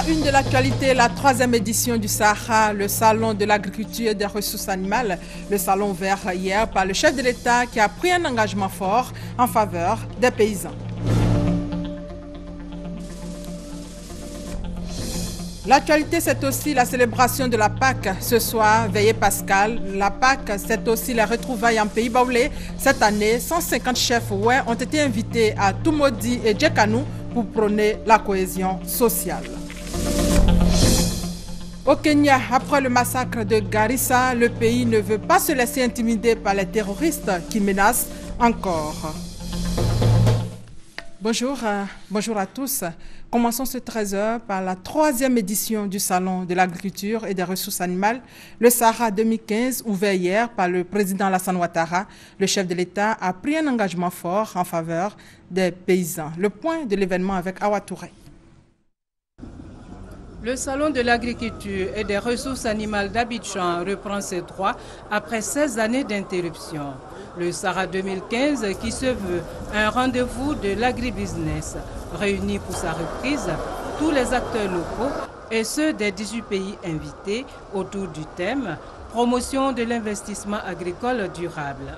la une de l'actualité, la 3e édition du Sahara, le salon de l'agriculture et des ressources animales. Le salon ouvert hier par le chef de l'État qui a pris un engagement fort en faveur des paysans. L'actualité, c'est aussi la célébration de la Pâque. Ce soir, veillée Pascal, la Pâque, c'est aussi les retrouvailles en Pays Baoulé. Cette année, 150 chefs ont été invités à Tumodi et Djekanou pour prôner la cohésion sociale. Au Kenya, après le massacre de Garissa, le pays ne veut pas se laisser intimider par les terroristes qui menacent encore. Bonjour à tous. Commençons ce 13h par la 3e édition du Salon de l'agriculture et des ressources animales, le Sahara 2015, ouvert hier par le président Alassane Ouattara. Le chef de l'État a pris un engagement fort en faveur des paysans. Le point de l'événement avec Awa Touré. Le Salon de l'agriculture et des ressources animales d'Abidjan reprend ses droits après 16 années d'interruption. Le Sahara 2015 qui se veut un rendez-vous de l'agribusiness réunit pour sa reprise tous les acteurs locaux et ceux des 18 pays invités autour du thème « Promotion de l'investissement agricole durable ».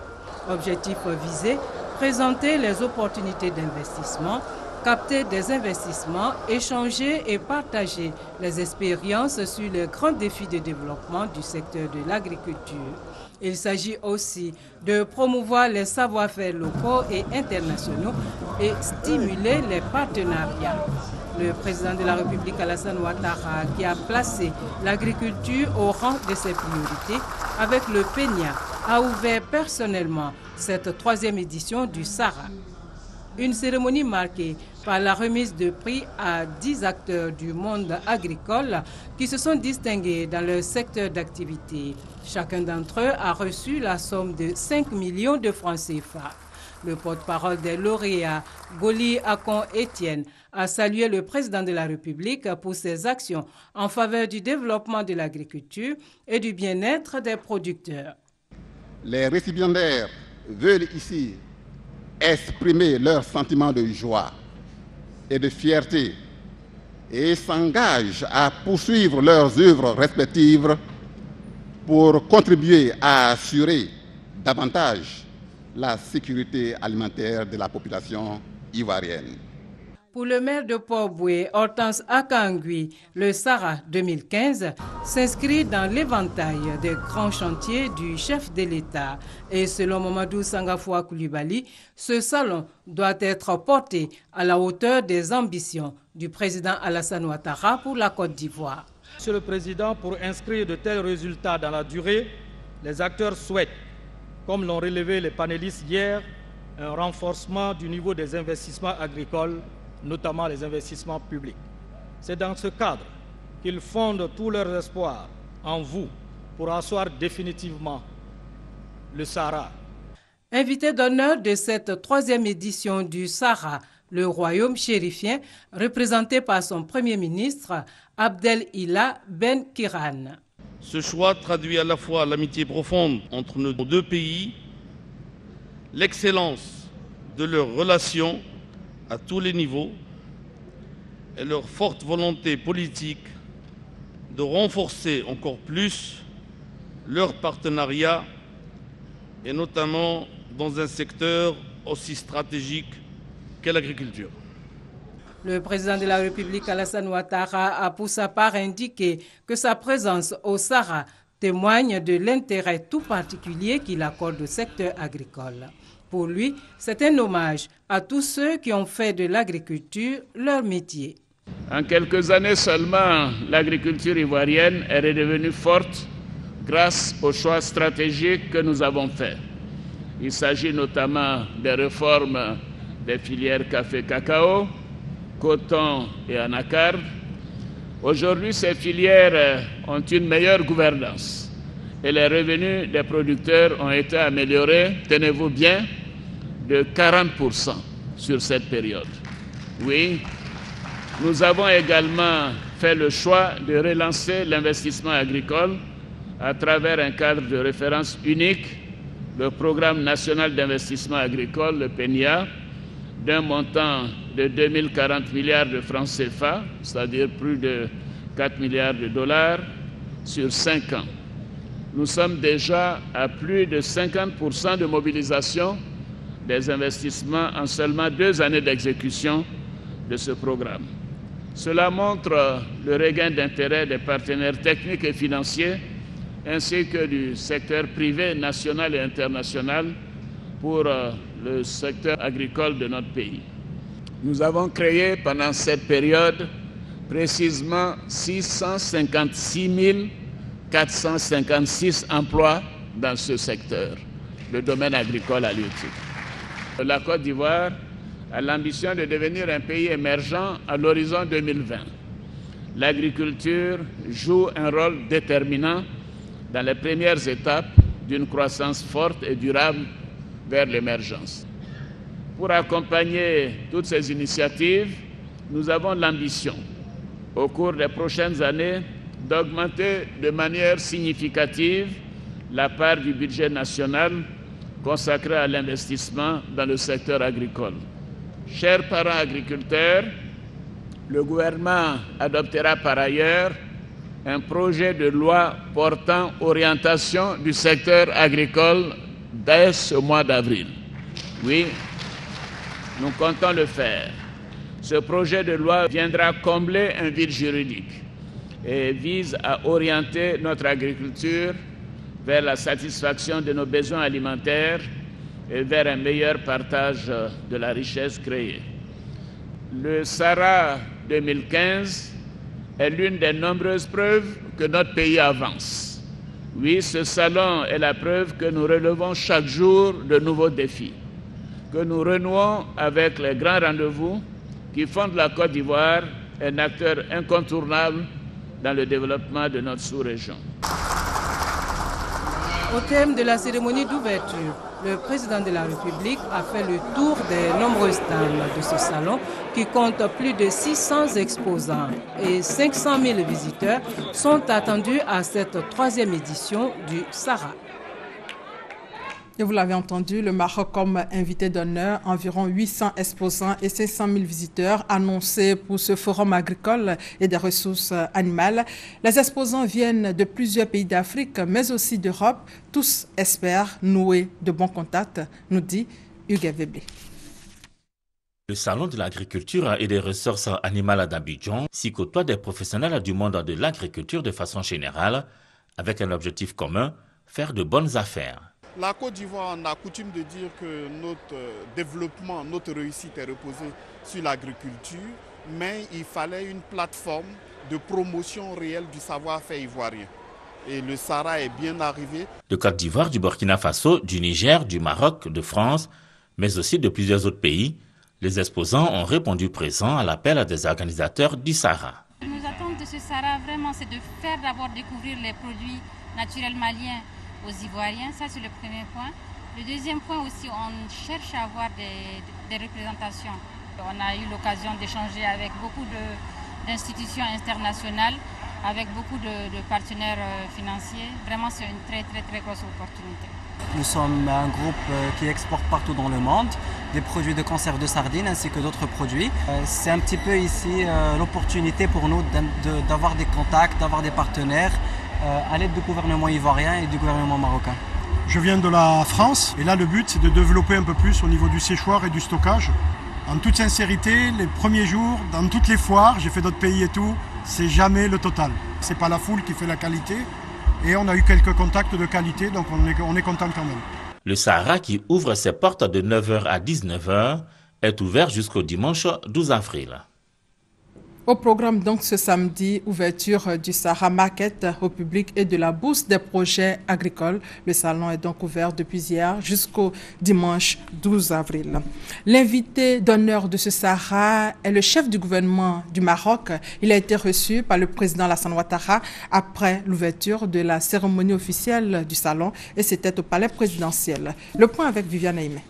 Objectif visé, présenter les opportunités d'investissement, capter des investissements, échanger et partager les expériences sur les grands défis de développement du secteur de l'agriculture. Il s'agit aussi de promouvoir les savoir-faire locaux et internationaux et stimuler les partenariats. Le président de la République, Alassane Ouattara, qui a placé l'agriculture au rang de ses priorités avec le PENIA, a ouvert personnellement cette 3e édition du Sahara. Une cérémonie marquée par la remise de prix à 10 acteurs du monde agricole qui se sont distingués dans leur secteur d'activité. Chacun d'entre eux a reçu la somme de 5 millions de francs CFA. Le porte-parole des lauréats, Goli Akon Etienne, a salué le président de la République pour ses actions en faveur du développement de l'agriculture et du bien-être des producteurs. Les récipiendaires veulent ici exprimer leur sentiment de joie et de fierté et s'engagent à poursuivre leurs œuvres respectives pour contribuer à assurer davantage la sécurité alimentaire de la population ivoirienne. Pour le maire de Port-Boué, Hortense Akangui, le Sahara 2015 s'inscrit dans l'éventail des grands chantiers du chef de l'État. Et selon Mamadou Sangafoua Koulibaly, ce salon doit être porté à la hauteur des ambitions du président Alassane Ouattara pour la Côte d'Ivoire. Monsieur le Président, pour inscrire de tels résultats dans la durée, les acteurs souhaitent, comme l'ont relevé les panélistes hier, un renforcement du niveau des investissements agricoles, notamment les investissements publics. C'est dans ce cadre qu'ils fondent tous leurs espoirs en vous pour asseoir définitivement le Sahara. Invité d'honneur de cette 3e édition du Sahara, le royaume chérifien, représenté par son Premier ministre, Abdel Ila Ben Kiran. Ce choix traduit à la fois l'amitié profonde entre nos deux pays, l'excellence de leurs relations à tous les niveaux et leur forte volonté politique de renforcer encore plus leur partenariat et notamment dans un secteur aussi stratégique qu'est l'agriculture. Le président de la République, Alassane Ouattara, a pour sa part indiqué que sa présence au Sahara témoigne de l'intérêt tout particulier qu'il accorde au secteur agricole. Pour lui, c'est un hommage à tous ceux qui ont fait de l'agriculture leur métier. En quelques années seulement, l'agriculture ivoirienne est redevenue forte grâce aux choix stratégiques que nous avons faits. Il s'agit notamment des réformes des filières café-cacao, coton et anacarde. Aujourd'hui, ces filières ont une meilleure gouvernance et les revenus des producteurs ont été améliorés, tenez-vous bien, de 40% sur cette période. Oui, nous avons également fait le choix de relancer l'investissement agricole à travers un cadre de référence unique, le Programme national d'investissement agricole, le PENIA, d'un montant de 2040 milliards de francs CFA, c'est-à-dire plus de 4 milliards de dollars sur 5 ans. Nous sommes déjà à plus de 50% de mobilisation des investissements en seulement 2 années d'exécution de ce programme. Cela montre le regain d'intérêt des partenaires techniques et financiers ainsi que du secteur privé national et international pour le secteur agricole de notre pays. Nous avons créé pendant cette période précisément 656 456 emplois dans ce secteur, le domaine agricole halieutique. La Côte d'Ivoire a l'ambition de devenir un pays émergent à l'horizon 2020. L'agriculture joue un rôle déterminant dans les premières étapes d'une croissance forte et durable vers l'émergence. Pour accompagner toutes ces initiatives, nous avons l'ambition, au cours des prochaines années, d'augmenter de manière significative la part du budget national consacré à l'investissement dans le secteur agricole. Chers parents agriculteurs, le gouvernement adoptera par ailleurs un projet de loi portant orientation du secteur agricole dès ce mois d'avril. Oui, nous comptons le faire. Ce projet de loi viendra combler un vide juridique et vise à orienter notre agriculture vers la satisfaction de nos besoins alimentaires et vers un meilleur partage de la richesse créée. Le Sahara 2015 est l'une des nombreuses preuves que notre pays avance. Oui, ce salon est la preuve que nous relevons chaque jour de nouveaux défis, que nous renouons avec les grands rendez-vous qui font de la Côte d'Ivoire un acteur incontournable dans le développement de notre sous-région. Au thème de la cérémonie d'ouverture, le président de la République a fait le tour des nombreuses tables de ce salon qui compte plus de 600 exposants et 500 000 visiteurs sont attendus à cette 3e édition du Sahara. Et vous l'avez entendu, le Maroc comme invité d'honneur, environ 800 exposants et 500 000 visiteurs annoncés pour ce forum agricole et des ressources animales. Les exposants viennent de plusieurs pays d'Afrique, mais aussi d'Europe. Tous espèrent nouer de bons contacts, nous dit Hugues Weblé. Le salon de l'agriculture et des ressources animales d'Abidjan s'y côtoie des professionnels du monde de l'agriculture de façon générale, avec un objectif commun, faire de bonnes affaires. La Côte d'Ivoire, on a coutume de dire que notre développement, notre réussite est reposée sur l'agriculture, mais il fallait une plateforme de promotion réelle du savoir-faire ivoirien. Et le Sahara est bien arrivé. De Côte d'Ivoire, du Burkina Faso, du Niger, du Maroc, de France, mais aussi de plusieurs autres pays, les exposants ont répondu présents à l'appel des organisateurs du Sahara. Nos attentes de ce Sahara, vraiment, c'est de faire d'abord découvrir les produits naturels maliens aux Ivoiriens, ça c'est le premier point. Le deuxième point aussi, on cherche à avoir des représentations. On a eu l'occasion d'échanger avec beaucoup d'institutions internationales, avec beaucoup de partenaires financiers. Vraiment, c'est une très grosse opportunité. Nous sommes un groupe qui exporte partout dans le monde des produits de conserve de sardines ainsi que d'autres produits. C'est un petit peu ici l'opportunité pour nous d'avoir des contacts, d'avoir des partenaires à l'aide du gouvernement ivoirien et du gouvernement marocain. Je viens de la France et là le but c'est de développer un peu plus au niveau du séchoir et du stockage. En toute sincérité, les premiers jours, dans toutes les foires, j'ai fait d'autres pays et tout, c'est jamais le total. C'est pas la foule qui fait la qualité et on a eu quelques contacts de qualité donc on est content quand même. Le Sahara qui ouvre ses portes de 9h à 19h est ouvert jusqu'au dimanche 12 avril. Au programme donc ce samedi, ouverture du Sahara Market au public et de la bourse des projets agricoles. Le salon est donc ouvert depuis hier jusqu'au dimanche 12 avril. L'invité d'honneur de ce Sahara est le chef du gouvernement du Maroc. Il a été reçu par le président Alassane Ouattara après l'ouverture de la cérémonie officielle du salon et c'était au palais présidentiel. Le point avec Viviane Aimé.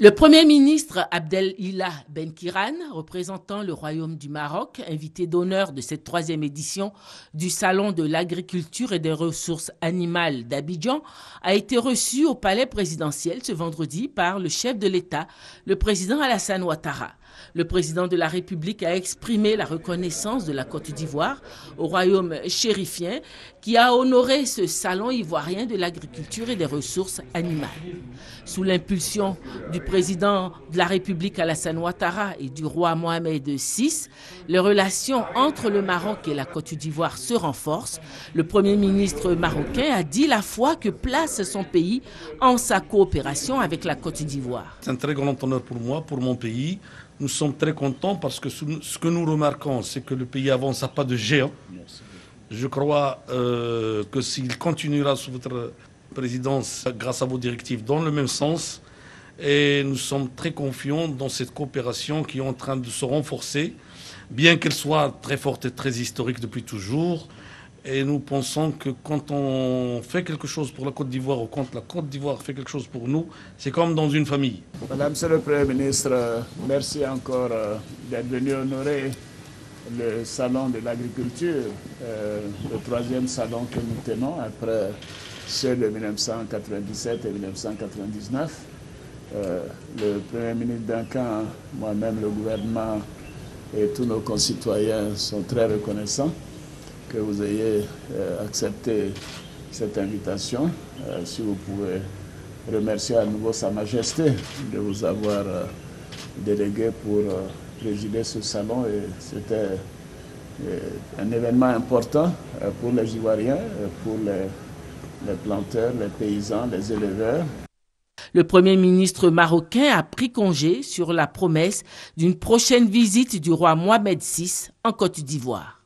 Le Premier ministre Abdelilah Benkiran, représentant le Royaume du Maroc, invité d'honneur de cette 3e édition du Salon de l'agriculture et des ressources animales d'Abidjan, a été reçu au palais présidentiel ce vendredi par le chef de l'État, le président Alassane Ouattara. Le président de la République a exprimé la reconnaissance de la Côte d'Ivoire au royaume chérifien qui a honoré ce salon ivoirien de l'agriculture et des ressources animales. Sous l'impulsion du président de la République Alassane Ouattara et du roi Mohamed VI, les relations entre le Maroc et la Côte d'Ivoire se renforcent. Le Premier ministre marocain a dit la foi que place son pays en sa coopération avec la Côte d'Ivoire. C'est un très grand honneur pour moi, pour mon pays. Nous sommes très contents parce que ce que nous remarquons, c'est que le pays avance à pas de géant. Je crois que s'il continuera sous votre présidence, grâce à vos directives, dans le même sens, et nous sommes très confiants dans cette coopération qui est en train de se renforcer, bien qu'elle soit très forte et très historique depuis toujours. Et nous pensons que quand on fait quelque chose pour la Côte d'Ivoire ou quand la Côte d'Ivoire fait quelque chose pour nous, c'est comme dans une famille. Madame le Premier ministre, merci encore d'être venu honorer le salon de l'agriculture, le 3e salon que nous tenons après ceux de 1997 et 1999. Le Premier ministre Duncan, moi-même, le gouvernement et tous nos concitoyens sont très reconnaissants que vous ayez accepté cette invitation. Si vous pouvez remercier à nouveau Sa Majesté de vous avoir délégué pour présider ce salon. C'était un événement important pour les Ivoiriens, pour les planteurs, les paysans, les éleveurs. Le Premier ministre marocain a pris congé sur la promesse d'une prochaine visite du roi Mohamed VI en Côte d'Ivoire.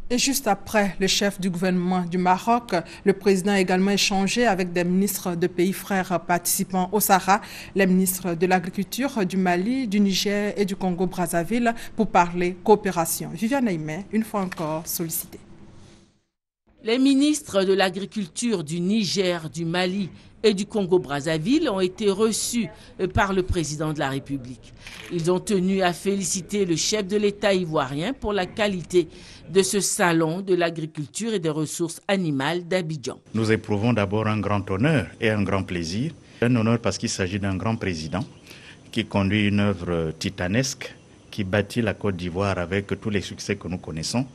Et juste après, le chef du gouvernement du Maroc, le président a également échangé avec des ministres de pays frères participants au Sahara, les ministres de l'Agriculture du Mali, du Niger et du Congo-Brazzaville pour parler coopération. Viviane Aimé, une fois encore sollicitée. Les ministres de l'Agriculture du Niger, du Mali et du Congo-Brazzaville ont été reçus par le président de la République. Ils ont tenu à féliciter le chef de l'État ivoirien pour la qualité de ce salon de l'agriculture et des ressources animales d'Abidjan. Nous éprouvons d'abord un grand honneur et un grand plaisir. Un honneur parce qu'il s'agit d'un grand président qui conduit une œuvre titanesque qui bâtit la Côte d'Ivoire avec tous les succès que nous connaissons.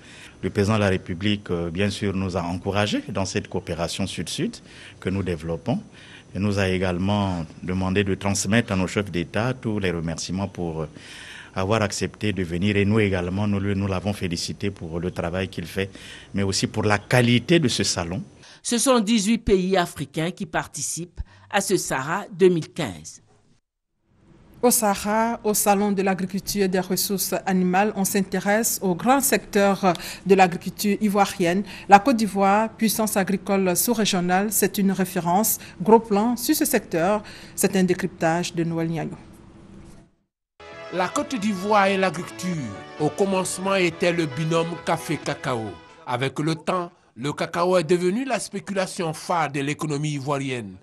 Le président de la République, bien sûr, nous a encouragés dans cette coopération sud-sud que nous développons. Et nous a également demandé de transmettre à nos chefs d'État tous les remerciements pour avoir accepté de venir. Et nous également, nous l'avons félicité pour le travail qu'il fait, mais aussi pour la qualité de ce salon. Ce sont 18 pays africains qui participent à ce Sahara 2015. Au Sahara, au Salon de l'agriculture et des ressources animales, on s'intéresse au grand secteur de l'agriculture ivoirienne. La Côte d'Ivoire, puissance agricole sous-régionale, c'est une référence. Gros plan sur ce secteur, c'est un décryptage de Noël Niagno. La Côte d'Ivoire et l'agriculture, au commencement, était le binôme café-cacao. Avec le temps, le cacao est devenu la spéculation phare de l'économie ivoirienne.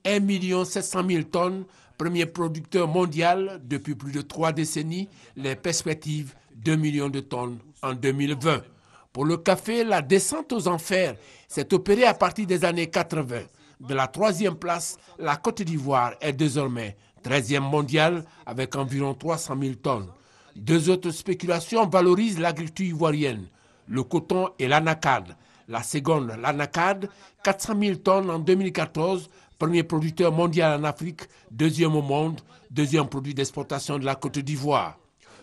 1 700 000 tonnes, premier producteur mondial depuis plus de 3 décennies, les perspectives 2 millions de tonnes en 2020. Pour le café, la descente aux enfers s'est opérée à partir des années 80. De la 3e place, la Côte d'Ivoire est désormais 13e mondiale avec environ 300 000 tonnes. 2 autres spéculations valorisent l'agriculture ivoirienne, le coton et l'anacade. La seconde, l'anacade, 400 000 tonnes en 2014, premier producteur mondial en Afrique, 2e au monde, 2e produit d'exportation de la Côte d'Ivoire.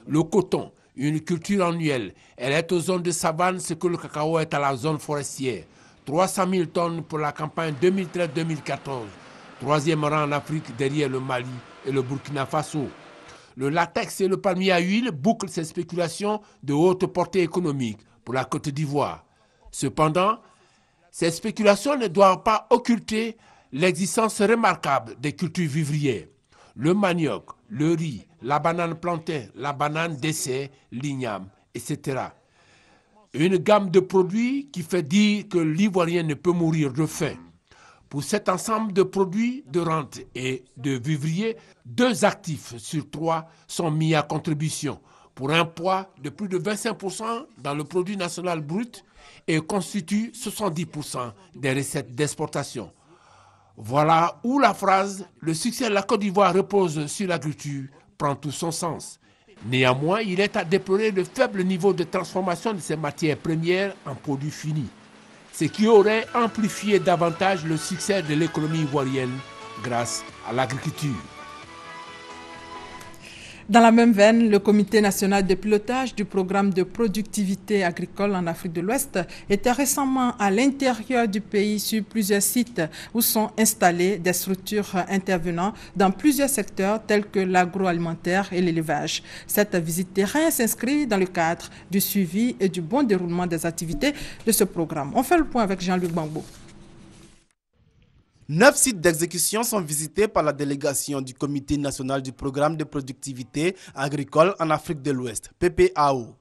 Le coton, une culture annuelle, elle est aux zones de savane ce que le cacao est à la zone forestière. 300 000 tonnes pour la campagne 2013-2014. 3e rang en Afrique derrière le Mali et le Burkina Faso. Le latex et le palmier à huile bouclent ces spéculations de haute portée économique pour la Côte d'Ivoire. Cependant, ces spéculations ne doivent pas occulter l'existence remarquable des cultures vivrières. Le manioc, le riz, la banane plantain, la banane dessert, l'igname, etc. Une gamme de produits qui fait dire que l'Ivoirien ne peut mourir de faim. Pour cet ensemble de produits de rente et de vivriers, 2 actifs sur 3 sont mis à contribution pour un poids de plus de 25% dans le produit national brut et constituent 70% des recettes d'exportation. Voilà où la phrase « Le succès de la Côte d'Ivoire repose sur l'agriculture » prend tout son sens. Néanmoins, il est à déplorer le faible niveau de transformation de ces matières premières en produits finis, ce qui aurait amplifié davantage le succès de l'économie ivoirienne grâce à l'agriculture. Dans la même veine, le Comité national de pilotage du programme de productivité agricole en Afrique de l'Ouest était récemment à l'intérieur du pays sur plusieurs sites où sont installées des structures intervenant dans plusieurs secteurs tels que l'agroalimentaire et l'élevage. Cette visite terrain s'inscrit dans le cadre du suivi et du bon déroulement des activités de ce programme. On fait le point avec Jean-Luc Bangbo. 9 sites d'exécution sont visités par la délégation du Comité national du programme de productivité agricole en Afrique de l'Ouest, PPAO.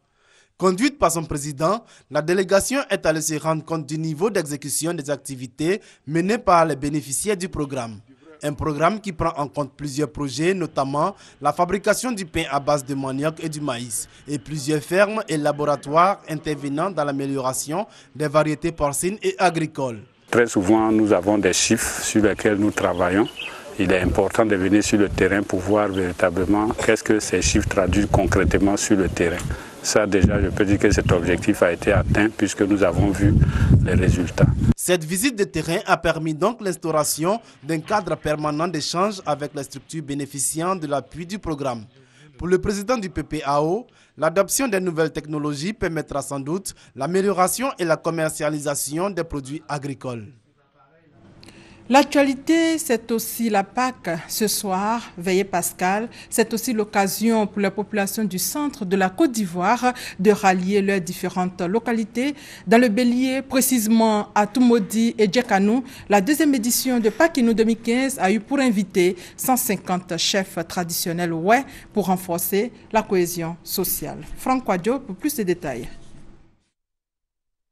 Conduite par son président, la délégation est allée se rendre compte du niveau d'exécution des activités menées par les bénéficiaires du programme. Un programme qui prend en compte plusieurs projets, notamment la fabrication du pain à base de manioc et du maïs, et plusieurs fermes et laboratoires intervenant dans l'amélioration des variétés porcines et agricoles. Très souvent, nous avons des chiffres sur lesquels nous travaillons. Il est important de venir sur le terrain pour voir véritablement qu'est-ce que ces chiffres traduisent concrètement sur le terrain. Ça, déjà, je peux dire que cet objectif a été atteint puisque nous avons vu les résultats. Cette visite de terrain a permis donc l'instauration d'un cadre permanent d'échange avec les structures bénéficiant de l'appui du programme. Pour le président du PPAO, l'adoption des nouvelles technologies permettra sans doute l'amélioration et la commercialisation des produits agricoles. L'actualité, c'est aussi la PAC. Ce soir, Veillée Pascal, c'est aussi l'occasion pour la population du centre de la Côte d'Ivoire de rallier leurs différentes localités. Dans le Bélier, précisément à Toumoudi et Djekanou, la deuxième édition de Pakinou 2015 a eu pour invité 150 chefs traditionnels pour renforcer la cohésion sociale. Franck Quadio pour plus de détails.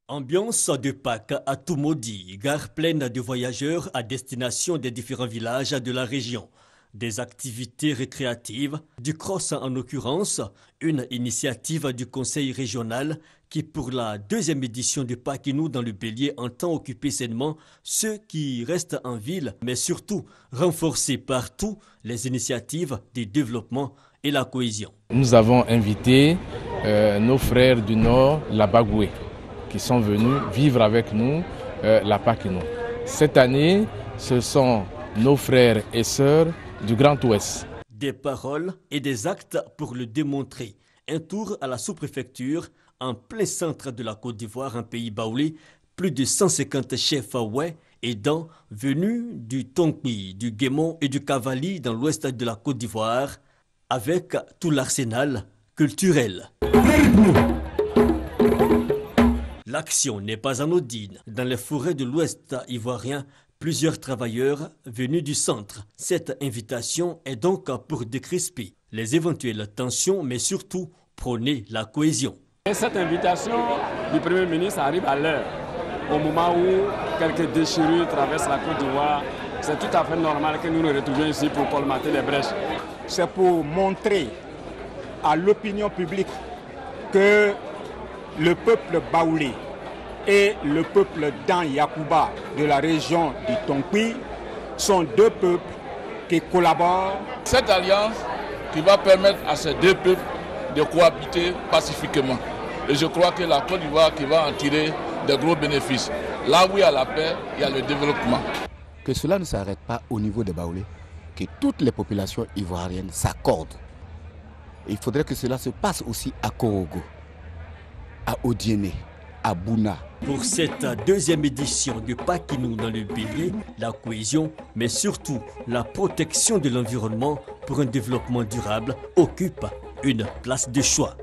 Ambiance de Pâques à Toumoudi, gare pleine de voyageurs à destination des différents villages de la région. Des activités récréatives, du cross en l'occurrence, une initiative du conseil régional qui pour la deuxième édition du Pakinou dans le Bélier entend occuper sainement ceux qui restent en ville, mais surtout renforcer partout les initiatives de développement et la cohésion. Nous avons invité nos frères du Nord, la Bagoué, qui sont venus vivre avec nous la Pakinou. Cette année, ce sont nos frères et sœurs du Grand Ouest. Des paroles et des actes pour le démontrer. Un tour à la sous-préfecture, en plein centre de la Côte d'Ivoire, un pays baoulé, plus de 150 chefs aidants venus du Tonkpi, du Guémon et du Cavali dans l'ouest de la Côte d'Ivoire, avec tout l'arsenal culturel. L'action n'est pas anodine. Dans les forêts de l'Ouest ivoirien, plusieurs travailleurs venus du centre. Cette invitation est donc pour décrisper les éventuelles tensions, mais surtout prôner la cohésion. Et cette invitation du Premier ministre arrive à l'heure, au moment où quelques déchirures traversent la Côte d'Ivoire. C'est tout à fait normal que nous nous retrouvions ici pour colmater les brèches. C'est pour montrer à l'opinion publique que le peuple baoulé et le peuple Dan Yakuba de la région du Tonkpi sont deux peuples qui collaborent. Cette alliance qui va permettre à ces deux peuples de cohabiter pacifiquement. Et je crois que la Côte d'Ivoire qui va en tirer de gros bénéfices. Là où il y a la paix, il y a le développement. Que cela ne s'arrête pas au niveau des Baoulés, que toutes les populations ivoiriennes s'accordent. Il faudrait que cela se passe aussi à Korogo, à Odiéné, à Bouna. Pour cette deuxième édition du Pakinou dans le Bélier, la cohésion, mais surtout la protection de l'environnement pour un développement durable occupe une place de choix.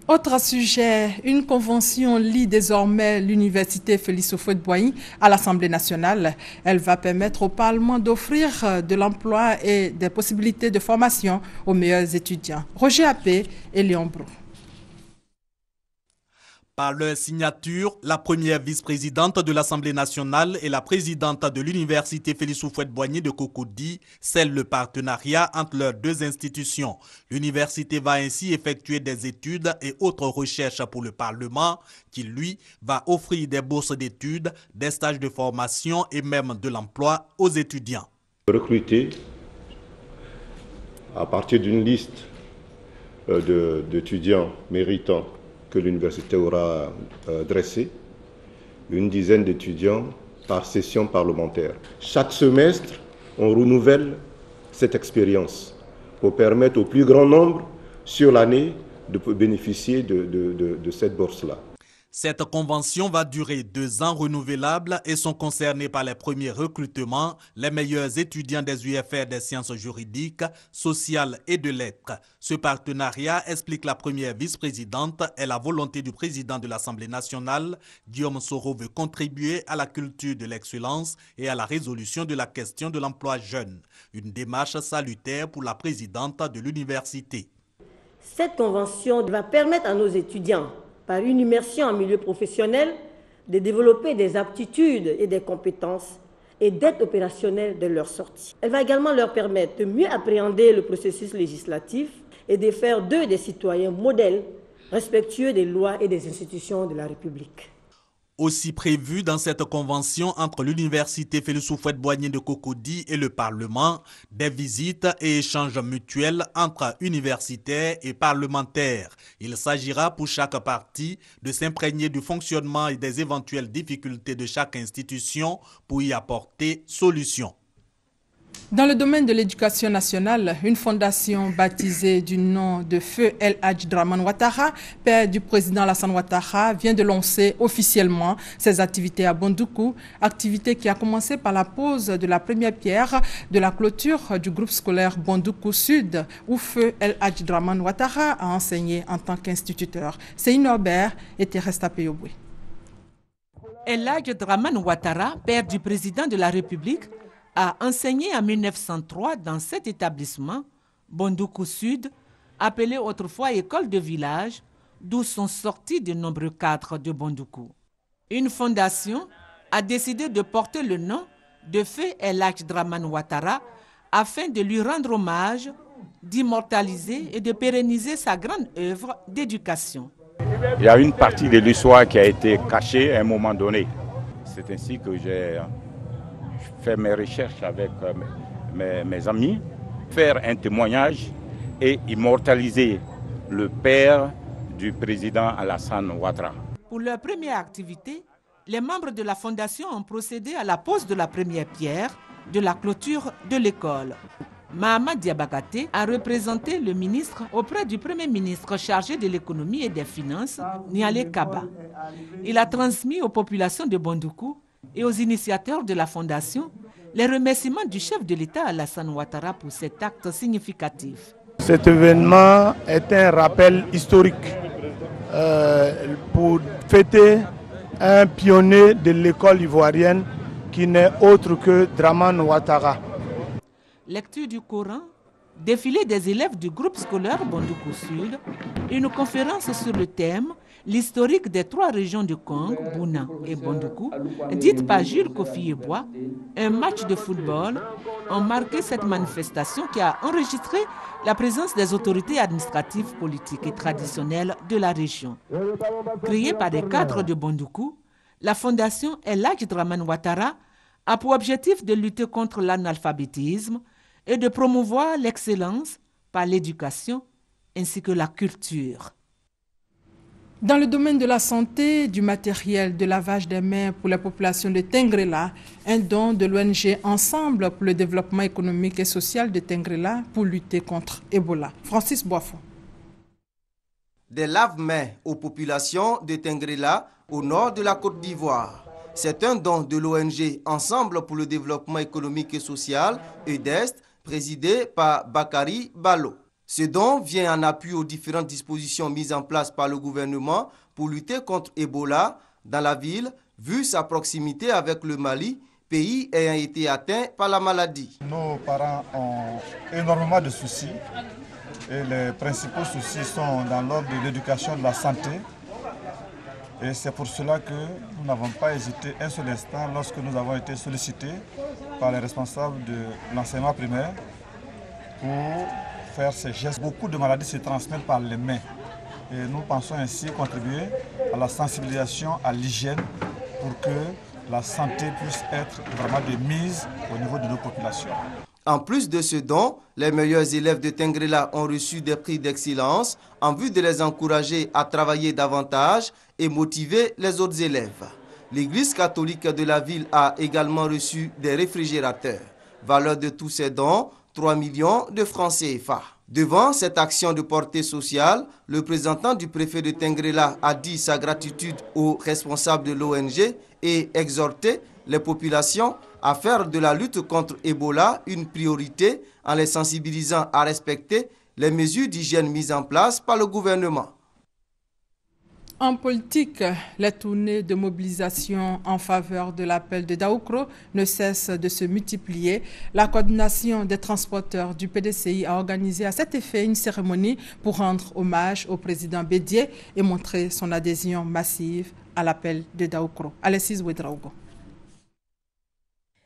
Autre sujet, une convention lie désormais l'université Félix Houphouët-Boigny à l'Assemblée nationale. Elle va permettre au Parlement d'offrir de l'emploi et des possibilités de formation aux meilleurs étudiants. Roger Appé et Léon Brou. Par leur signature, la première vice-présidente de l'Assemblée nationale et la présidente de l'Université Félix Houphouët-Boigny de Cocody scellent le partenariat entre leurs deux institutions. L'université va ainsi effectuer des études et autres recherches pour le Parlement qui, lui, va offrir des bourses d'études, des stages de formation et même de l'emploi aux étudiants. Recruter à partir d'une liste d'étudiants méritants que l'université aura dressé, une dizaine d'étudiants par session parlementaire. Chaque semestre, on renouvelle cette expérience pour permettre au plus grand nombre sur l'année de bénéficier de cette bourse-là. Cette convention va durer 2 ans renouvelables et sont concernés par les premiers recrutements les meilleurs étudiants des UFR des sciences juridiques, sociales et de lettres. Ce partenariat, explique la première vice-présidente, est la volonté du président de l'Assemblée nationale. Guillaume Soro veut contribuer à la culture de l'excellence et à la résolution de la question de l'emploi jeune. Une démarche salutaire pour la présidente de l'université. Cette convention va permettre à nos étudiants, par une immersion en milieu professionnel, de développer des aptitudes et des compétences et d'être opérationnels de leur sortie. Elle va également leur permettre de mieux appréhender le processus législatif et de faire d'eux des citoyens modèles, respectueux des lois et des institutions de la République. Aussi prévu dans cette convention entre l'Université Félix Houphouët-Boigny de Cocody et le Parlement, des visites et échanges mutuels entre universitaires et parlementaires. Il s'agira pour chaque partie de s'imprégner du fonctionnement et des éventuelles difficultés de chaque institution pour y apporter solution. Dans le domaine de l'éducation nationale, une fondation baptisée du nom de Feu El Hadj Dramane Ouattara, père du président Alassane Ouattara, vient de lancer officiellement ses activités à Bondoukou, activité qui a commencé par la pose de la première pierre de la clôture du groupe scolaire Bondoukou Sud, où Feu El Hadj Dramane Ouattara a enseigné en tant qu'instituteur. C'est Norbert et Teresta Peyoboué. El Hadj Dramane Ouattara, père du président de la République, a enseigné en 1903 dans cet établissement, Bondoukou Sud, appelé autrefois école de village, d'où sont sortis de nombreux cadres de Bondoukou. Une fondation a décidé de porter le nom de Feu El Hadj Dramane Ouattara afin de lui rendre hommage, d'immortaliser et de pérenniser sa grande œuvre d'éducation. Il y a une partie de l'histoire qui a été cachée à un moment donné. C'est ainsi que j'ai faire mes recherches avec mes amis, faire un témoignage et immortaliser le père du président Alassane Ouattara. Pour leur première activité, les membres de la fondation ont procédé à la pose de la première pierre de la clôture de l'école. Mahama Diabakate a représenté le ministre auprès du premier ministre chargé de l'économie et des finances, Nialé Kaba. Il a transmis aux populations de Bondoukou et aux initiateurs de la fondation les remerciements du chef de l'État Alassane Ouattara pour cet acte significatif. Cet événement est un rappel historique pour fêter un pionnier de l'école ivoirienne qui n'est autre que Dramane Ouattara. Lecture du Coran, défilé des élèves du groupe scolaire Bondoukou Sud, une conférence sur le thème l'historique des 3 régions du Congo, Bouna et Bondoukou, dite par Jules Kofi-Yeboah, un match de football, ont marqué cette manifestation qui a enregistré la présence des autorités administratives, politiques et traditionnelles de la région. Créée par des cadres de Bondoukou, la fondation El Hadj Dramane Ouattara a pour objectif de lutter contre l'analphabétisme et de promouvoir l'excellence par l'éducation ainsi que la culture. Dans le domaine de la santé, du matériel de lavage des mains pour la population de Tengrela, un don de l'ONG Ensemble pour le développement économique et social de Tengrela pour lutter contre Ebola. Francis Boisfond. Des lave-mains aux populations de Tengrela au nord de la Côte d'Ivoire. C'est un don de l'ONG Ensemble pour le développement économique et social, EDEST, présidé par Bakary Ballo. Ce don vient en appui aux différentes dispositions mises en place par le gouvernement pour lutter contre Ebola dans la ville, vu sa proximité avec le Mali, pays ayant été atteint par la maladie. Nos parents ont énormément de soucis et les principaux soucis sont dans l'ordre de l'éducation, de la santé Et c'est pour cela que nous n'avons pas hésité un seul instant lorsque nous avons été sollicités par les responsables de l'enseignement primaire pour faire ces gestes. Beaucoup de maladies se transmettent par les mains. Et nous pensons ainsi contribuer à la sensibilisation à l'hygiène pour que la santé puisse être vraiment de mise au niveau de nos populations. En plus de ce don, les meilleurs élèves de Tengrela ont reçu des prix d'excellence en vue de les encourager à travailler davantage et motiver les autres élèves. L'Église catholique de la ville a également reçu des réfrigérateurs. Valeur de tous ces dons, 3 millions de francs CFA. Devant cette action de portée sociale, le représentant du préfet de Tengrela a dit sa gratitude aux responsables de l'ONG et exhorté les populations à faire de la lutte contre Ebola une priorité en les sensibilisant à respecter les mesures d'hygiène mises en place par le gouvernement. En politique, les tournées de mobilisation en faveur de l'appel de Daoukro ne cessent de se multiplier. La coordination des transporteurs du PDCI a organisé à cet effet une cérémonie pour rendre hommage au président Bédié et montrer son adhésion massive à l'appel de Daoukro. Alexis Ouedraogo.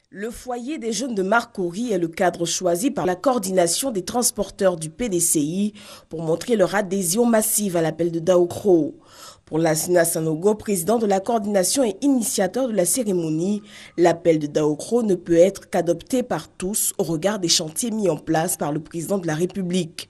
Le foyer des jeunes de Marcory est le cadre choisi par la coordination des transporteurs du PDCI pour montrer leur adhésion massive à l'appel de Daoukro. Pour Lassina Sanogo, président de la coordination et initiateur de la cérémonie, l'appel de Daoukro ne peut être qu'adopté par tous au regard des chantiers mis en place par le président de la République.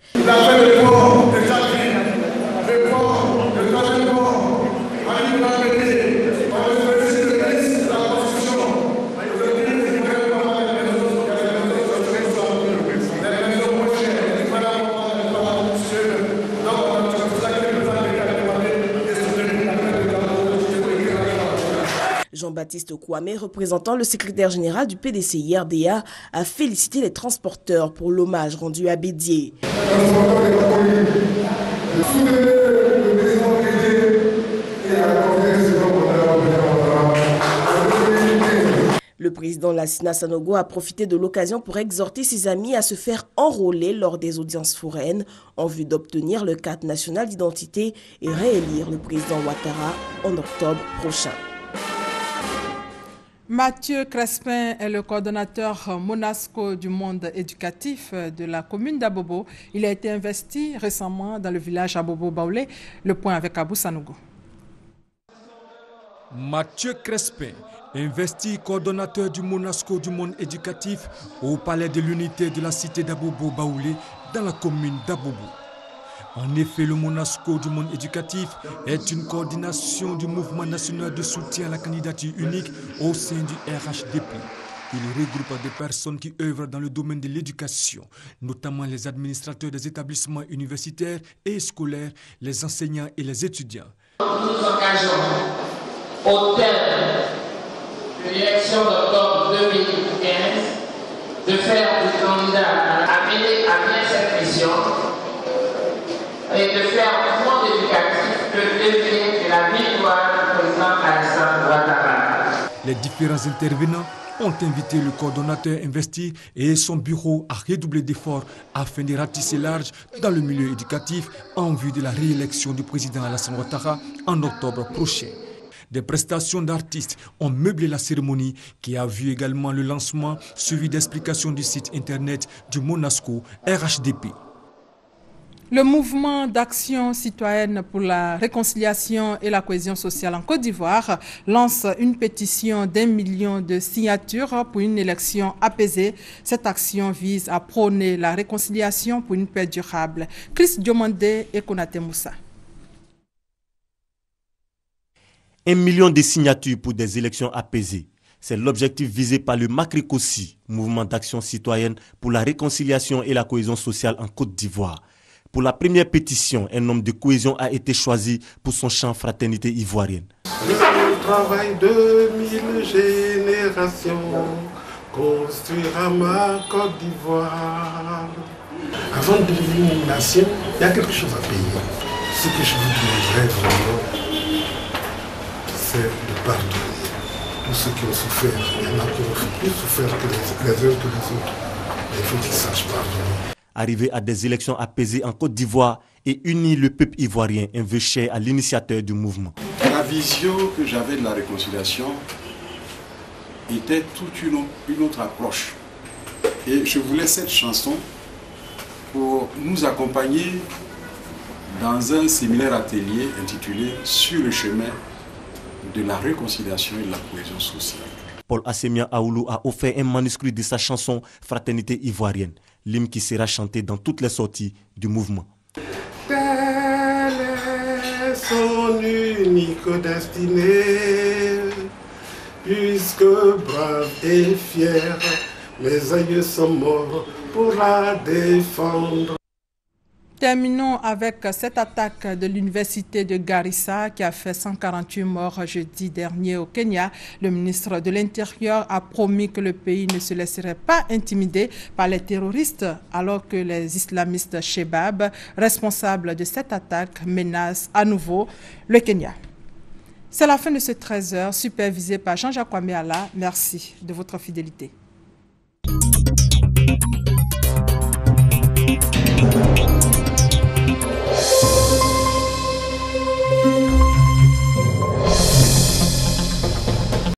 Jean-Baptiste Kouamé, représentant le secrétaire général du PDCI RDA, a félicité les transporteurs pour l'hommage rendu à Bédié. Le président Lassina Sanogo a profité de l'occasion pour exhorter ses amis à se faire enrôler lors des audiences foraines en vue d'obtenir le cadre national d'identité et réélire le président Ouattara en octobre prochain. Mathieu Crespin est le coordonnateur Monasco du monde éducatif de la commune d'Abobo. Il a été investi récemment dans le village Abobo-Baoulé. Le point avec Abou Sanogo. Mathieu Crespin, investi coordonnateur du Monasco du monde éducatif au palais de l'unité de la cité d'Abobo-Baoulé dans la commune d'Abobo. En effet, le Monasco du monde éducatif est une coordination du mouvement national de soutien à la candidature unique au sein du RHDP. Il regroupe des personnes qui œuvrent dans le domaine de l'éducation, notamment les administrateurs des établissements universitaires et scolaires, les enseignants et les étudiants. Nous nous engageons au terme de l'élection d'octobre 2015 de faire du candidat à mener à bien cette mission et de faire un mouvement éducatif le levier de la victoire du président Alassane Ouattara. Les différents intervenants ont invité le coordonnateur investi et son bureau à redoubler d'efforts afin de ratisser large dans le milieu éducatif en vue de la réélection du président Alassane Ouattara en octobre prochain. Des prestations d'artistes ont meublé la cérémonie qui a vu également le lancement suivi d'explications du site internet du Monasco RHDP. Le mouvement d'action citoyenne pour la réconciliation et la cohésion sociale en Côte d'Ivoire lance une pétition d'1 million de signatures pour une élection apaisée. Cette action vise à prôner la réconciliation pour une paix durable. Chris Diomandé et Konate Moussa. 1 million de signatures pour des élections apaisées. C'est l'objectif visé par le MACRICOSI, mouvement d'action citoyenne pour la réconciliation et la cohésion sociale en Côte d'Ivoire. Pour la première pétition, un homme de cohésion a été choisi pour son chant Fraternité ivoirienne. Le travail de 1000 générations construira ma Côte d'Ivoire. Avant de devenir une nation, il y a quelque chose à payer. Ce que je vous demanderais vraiment, c'est de pardonner tous ceux qui ont souffert. Il y en a qui ont plus souffert que les uns que les autres. Mais il faut qu'ils sachent pardonner. Arriver à des élections apaisées en Côte d'Ivoire et unir le peuple ivoirien, un vœu cher à l'initiateur du mouvement. La vision que j'avais de la réconciliation était toute une autre approche. Et je voulais cette chanson pour nous accompagner dans un séminaire atelier intitulé « Sur le chemin de la réconciliation et de la cohésion sociale ». Paul Assemia Aoulou a offert un manuscrit de sa chanson Fraternité ivoirienne, l'hymne qui sera chanté dans toutes les sorties du mouvement. Telle est son unique destinée, puisque brave et fier, mes aïeux sont morts pour la défendre. Terminons avec cette attaque de l'université de Garissa qui a fait 148 morts jeudi dernier au Kenya. Le ministre de l'Intérieur a promis que le pays ne se laisserait pas intimider par les terroristes alors que les islamistes Shebab, responsables de cette attaque, menacent à nouveau le Kenya. C'est la fin de ce 13h, supervisé par Jean-Jacques Wameala. Merci de votre fidélité.